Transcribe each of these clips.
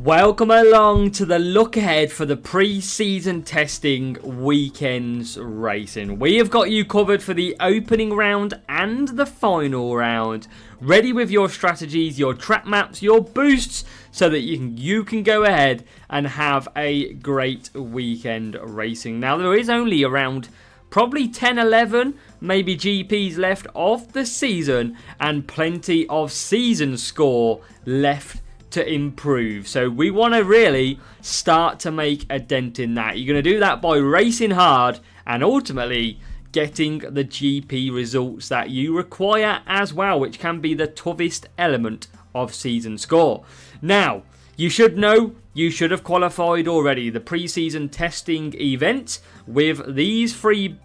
Welcome along to the look ahead for the pre-season testing weekend's racing. We have got you covered for the opening round and the final round. Ready with your strategies, your track maps, your boosts, so that you can go ahead and have a great weekend racing. Now there is only around probably 10, 11, maybe GPs left of the season and plenty of season score left to improve. So we want to really start to make a dent in that. You're going to do that by racing hard and ultimately getting the GP results that you require as well, which can be the toughest element of season score. Now, you should know you should have qualified already. The pre-season testing event with these three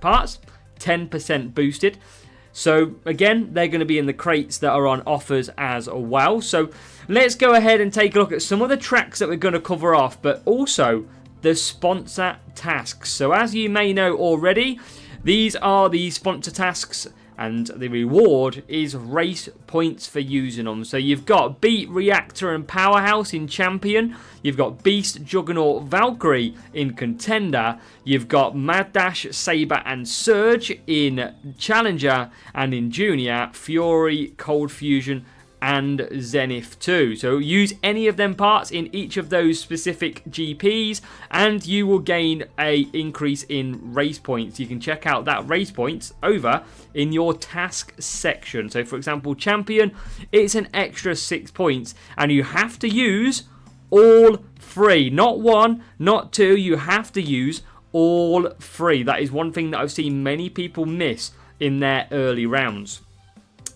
parts, 10% boosted. So again, they're going to be in the crates that are on offers as well. So let's go ahead and take a look at some of the tracks that we're going to cover off, but also the sponsor tasks. So as you may know already, these are the sponsor tasks and the reward is race points for using them. So you've got Beat, Reactor and Powerhouse in Champion. You've got Beast, Juggernaut, Valkyrie in Contender. You've got Mad Dash, Sabre and Surge in Challenger. And in Junior, Fury, Cold Fusion and Zenith 2. So use any of them parts in each of those specific GPs and you will gain a increase in race points. You can check out that race points over in your task section. So for example, Champion, it's an extra 6 points and you have to use all three. Not one, not two, you have to use all three. That is one thing that I've seen many people miss in their early rounds.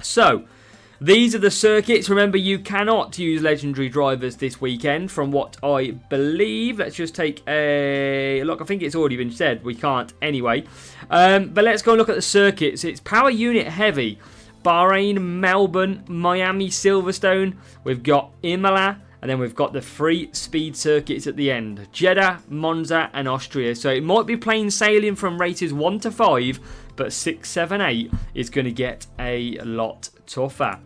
So these are the circuits. Remember, you cannot use legendary drivers this weekend from what I believe. Let's just take a look. I think it's already been said. We can't anyway. But let's go and look at the circuits. It's power unit heavy. Bahrain, Melbourne, Miami, Silverstone. We've got Imola. And then we've got the free speed circuits at the end. Jeddah, Monza and Austria. So it might be plain sailing from races 1 to 5. But 6, 7, 8 is going to get a lot tougher.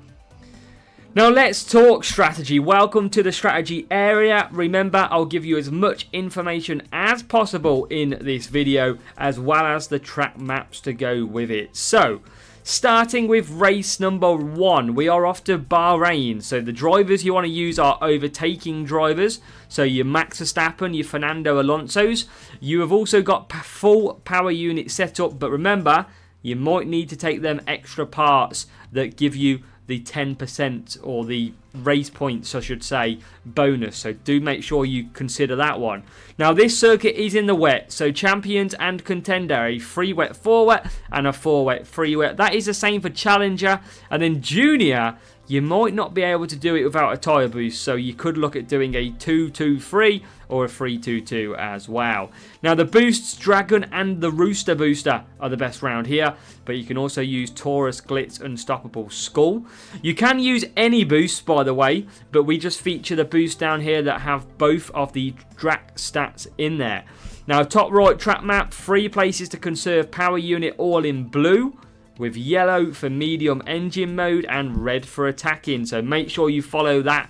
Now let's talk strategy. Welcome to the strategy area. Remember, I'll give you as much information as possible in this video, as well as the track maps to go with it. So, starting with race number 1, we are off to Bahrain. So the drivers you want to use are overtaking drivers. So your Max Verstappen, your Fernando Alonso's. You have also got full power unit set up, but remember, you might need to take them extra parts that give you the 10% or the race points, I should say, bonus. So do make sure you consider that one. Now this circuit is in the wet. So Champions and Contender, a 3 wet, 4 wet and a 4 wet, 3 wet. That is the same for Challenger. And then Junior, you might not be able to do it without a tyre boost. So you could look at doing a 2-2-3 or a 3-2-2 as well. Now the boosts, Dragon and the Rooster booster are the best round here. But you can also use Taurus, Glitz, Unstoppable, Skull. You can use any boosts, by the way, but we just feature the boosts down here that have both of the track stats in there. Now top right track map, 3 places to conserve power unit, all in blue, with yellow for medium engine mode and red for attacking. So make sure you follow that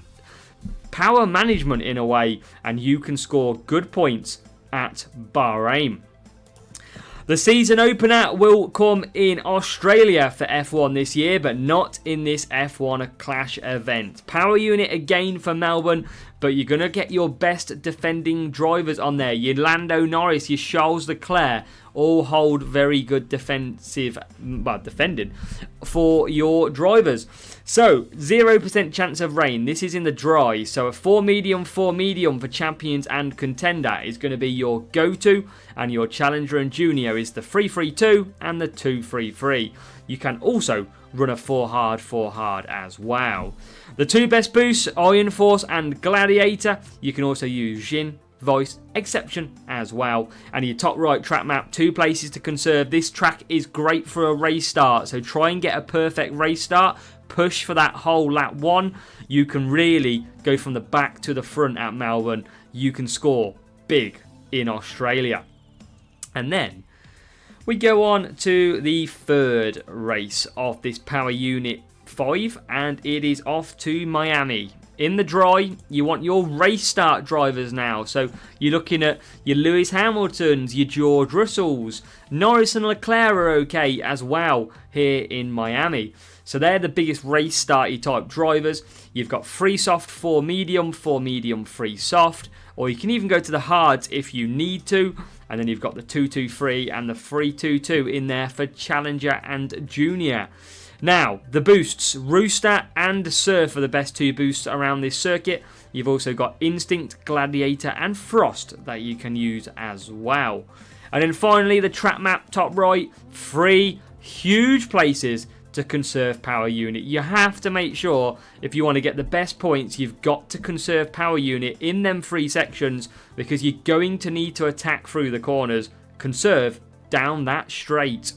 power management in a way and you can score good points at Bahrain. The season opener will come in Australia for F1 this year, but not in this F1 Clash event. Power unit again for Melbourne, but you're going to get your best defending drivers on there. Your Lando Norris, your Charles Leclerc, all hold very good defending for your drivers. So, 0% chance of rain. This is in the dry. So, a 4 medium for Champions and Contender is going to be your go-to. And your Challenger and Junior is the 3-3-2 and the 2-3-3. You can also run a 4 hard as well. The 2 best boosts, Iron Force and Gladiator. You can also use Jin, Voice, Exception as well. And your top right track map, 2 places to conserve. This track is great for a race start. So try and get a perfect race start. Push for that whole lap 1. You can really go from the back to the front at Melbourne. You can score big in Australia. And then we go on to the 3rd race of this Power Unit 5, and it is off to Miami. in the dry, you want your race start drivers now. So you're looking at your Lewis Hamiltons, your George Russells. Norris and Leclerc are okay as well here in Miami. So they're the biggest race starty type drivers. You've got 3 soft, 4 medium, 3 soft. Or you can even go to the hards if you need to. And then you've got the 223 and the 322 in there for Challenger and Junior. Now, the boosts, Rooster and Surf are the best 2 boosts around this circuit. You've also got Instinct, Gladiator and Frost that you can use as well. And then finally, the track map top right, 3 huge places to conserve power unit. You have to make sure, if you want to get the best points, you've got to conserve power unit in them 3 sections, because you're going to need to attack through the corners, conserve down that straight.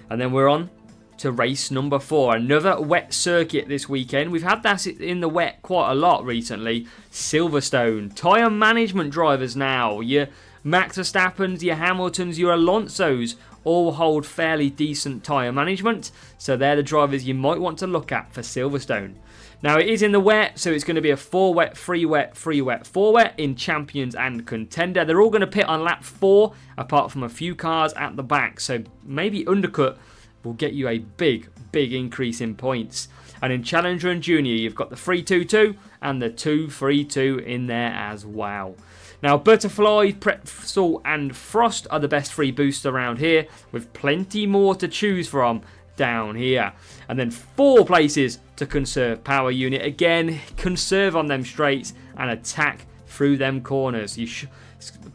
And then we're on to race number 4, another wet circuit this weekend. We've had that in the wet quite a lot recently. Silverstone. Tyre management drivers now. Your Max Verstappens, your Hamiltons, your Alonsos all hold fairly decent tyre management. So they're the drivers you might want to look at for Silverstone. Now it is in the wet, so it's going to be a 4 wet, 3 wet, 3 wet, 4 wet in Champions and Contender. They're all going to pit on lap 4, apart from a few cars at the back. So maybe undercut will get you a big increase in points. And in Challenger and Junior, you've got the 322 and the 232 in there as well. Now, Butterfly, Pretzel and Frost are the best 3 boosts around here, with plenty more to choose from down here. And then 4 places to conserve power unit. Again, conserve on them straights and attack through them corners.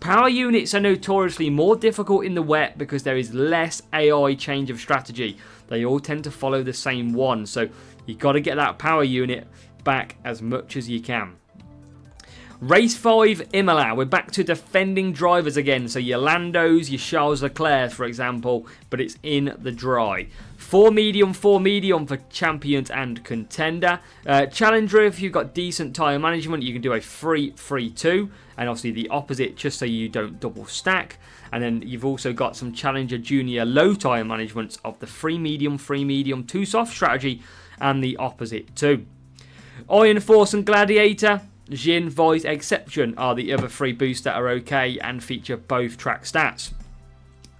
Power units are notoriously more difficult in the wet because there is less AI change of strategy. They all tend to follow the same one, so you've got to get that power unit back as much as you can. Race 5, Imola. We're back to defending drivers again. So your Landos, your Charles Leclerc, for example, but it's in the dry. 4 medium for Champions and Contender. Challenger, if you've got decent tyre management, you can do a 3-3-2. And obviously the opposite, just so you don't double stack. And then you've also got some Challenger Junior low tyre management of the 3 medium, 2 soft strategy. And the opposite too. Iron Force and Gladiator. Jin, Voice, Exception are the other 3 boosts that are okay and feature both track stats.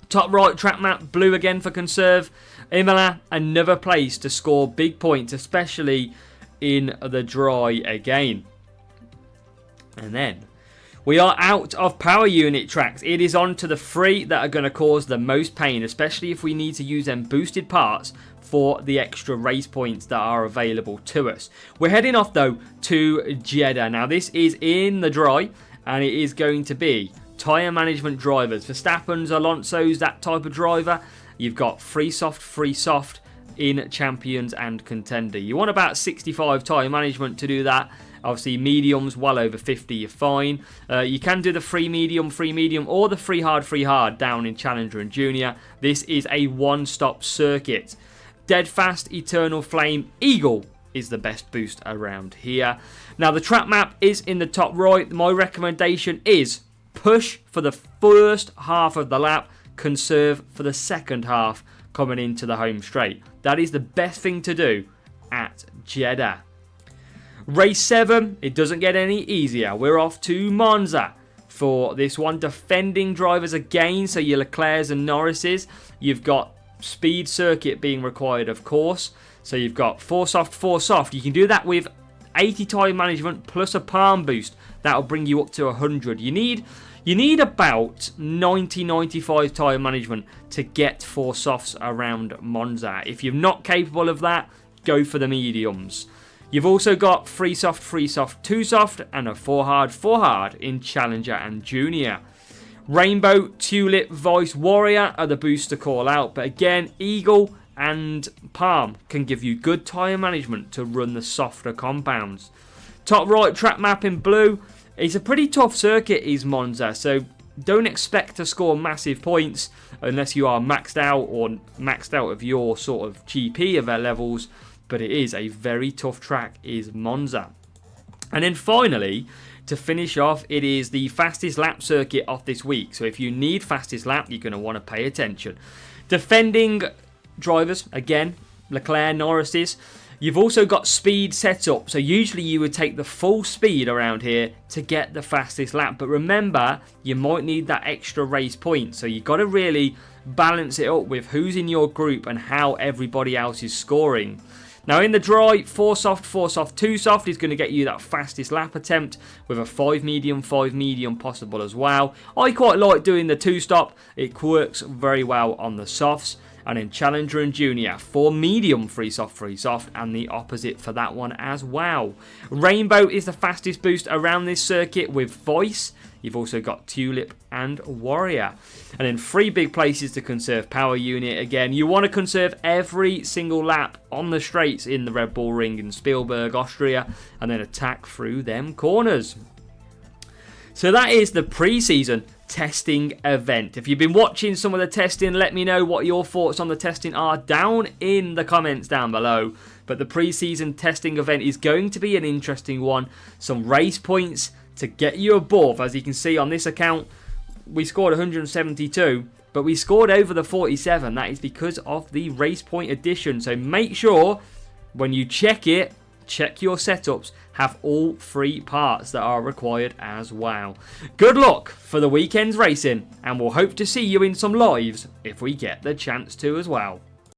Top right track map, blue again for conserve. Imola, another place to score big points, especially in the dry again. And then we are out of power unit tracks. It is on to the 3 that are going to cause the most pain, especially if we need to use them boosted parts for the extra race points that are available to us. We're heading off though to Jeddah. Now this is in the dry, and it is going to be tyre management drivers. Verstappen's, Alonso's, that type of driver. You've got 3 soft in Champions and Contender. You want about 65 tyre management to do that. Obviously mediums well over 50, you're fine. You can do the 3 medium or the 3 hard down in Challenger and Junior. This is a one-stop circuit. Dead Fast, Eternal Flame, Eagle is the best boost around here. Now the track map is in the top right. My recommendation is push for the first half of the lap, conserve for the second half coming into the home straight. That is the best thing to do at Jeddah. Race 7, it doesn't get any easier. We're off to Monza for this one. Defending drivers again, so your Leclercs and Norrises. You've got speed circuit being required, of course. So you've got 4 soft. You can do that with 80 tyre management plus a palm boost. That'll bring you up to 100. You need about 90-95 tyre management to get 4 softs around Monza. If you're not capable of that, go for the mediums. You've also got 3 soft, 2 soft, and a 4 hard in Challenger and Junior. Rainbow, Tulip, Voice, Warrior are the boosts to call out. But again, Eagle and Palm can give you good tyre management to run the softer compounds. Top right track map in blue. It's a pretty tough circuit, is Monza. So don't expect to score massive points unless you are maxed out or maxed out of your sort of GP of their levels. But it is a very tough track, is Monza. And then finally, to finish off, it is the fastest lap circuit of this week. So if you need fastest lap, you're going to want to pay attention. Defending drivers, again, Leclerc, Norris's. You've also got speed set up, so usually you would take the full speed around here to get the fastest lap, but remember, you might need that extra race point, so you've got to really balance it up with who's in your group and how everybody else is scoring. Now in the dry, 4 soft, 2 soft is going to get you that fastest lap attempt with a 5 medium possible as well. I quite like doing the 2 stop, it works very well on the softs. And then Challenger and Junior, 4 medium, 3 soft, and the opposite for that one as well. Rainbow is the fastest boost around this circuit with Voice. You've also got Tulip and Warrior. And then 3 big places to conserve power unit. Again, you want to conserve every single lap on the straights in the Red Bull Ring in Spielberg, Austria, and then attack through them corners. So that is the pre-season testing event. If you've been watching some of the testing, let me know what your thoughts on the testing are down in the comments down below. But the pre-season testing event is going to be an interesting one. Some race points to get you above. As you can see on this account, we scored 172, but we scored over the 47. That is because of the race point addition. So make sure when you check it, check your setups, have all 3 parts that are required as well. Good luck for the weekend's racing, and we'll hope to see you in some lives if we get the chance to as well.